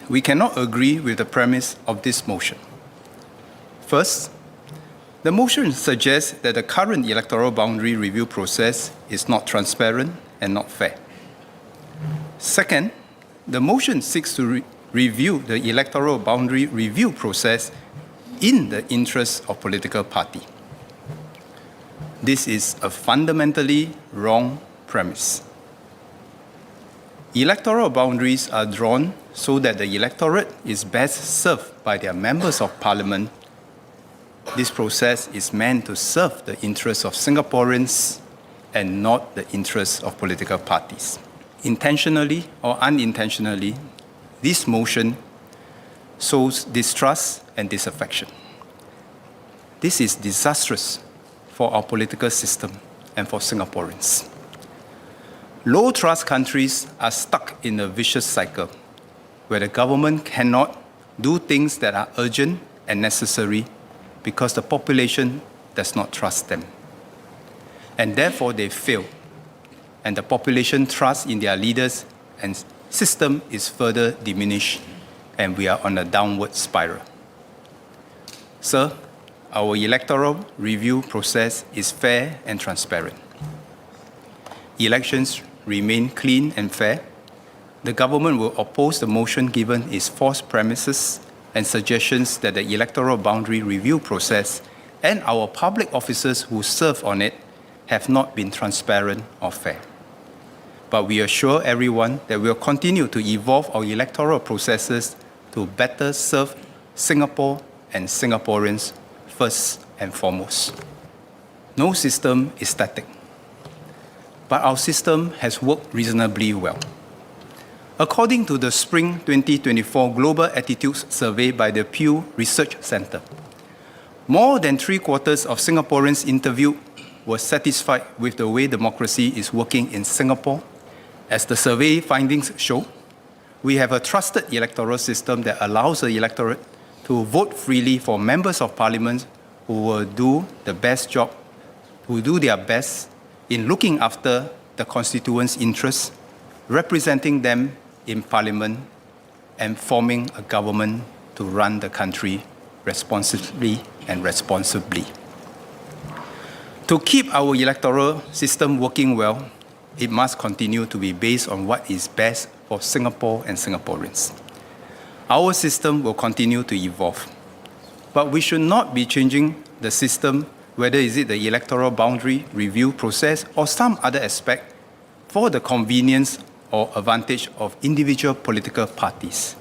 we cannot agree with the premise of this motion. First, the motion suggests that the current electoral boundary review process is not transparent and not fair. Second, the motion seeks to review the electoral boundary review process in the interest of political party. This is a fundamentally wrong premise. Electoral boundaries are drawn so that the electorate is best served by their members of parliament. This process is meant to serve the interests of Singaporeans and not the interests of political parties. Intentionally or unintentionally, this motion sows distrust and disaffection. This is disastrous for our political system and for Singaporeans. Low-trust countries are stuck in a vicious cycle where the government cannot do things that are urgent and necessary because the population does not trust them. And therefore they fail. And the population trust in their leaders and system is further diminished, and we are on a downward spiral. Sir, our electoral review process is fair and transparent. Elections remain clean and fair. The government will oppose the motion given its false premises and suggestions that the electoral boundary review process and our public officers who serve on it have not been transparent or fair. But we assure everyone that we will continue to evolve our electoral processes to better serve Singapore and Singaporeans first and foremost. No system is static, but our system has worked reasonably well. According to the Spring 2024 Global Attitudes Survey by the Pew Research Centre, more than 3/4 of Singaporeans interviewed were satisfied with the way democracy is working in Singapore. As the survey findings show, we have a trusted electoral system that allows the electorate to vote freely for members of parliament who will do their best in looking after the constituents' interests, representing them in parliament, and forming a government to run the country responsibly and responsibly. To keep our electoral system working well, it must continue to be based on what is best for Singapore and Singaporeans. Our system will continue to evolve, but we should not be changing the system, whether is it the electoral boundary review process or some other aspect, for the convenience or advantage of individual political parties.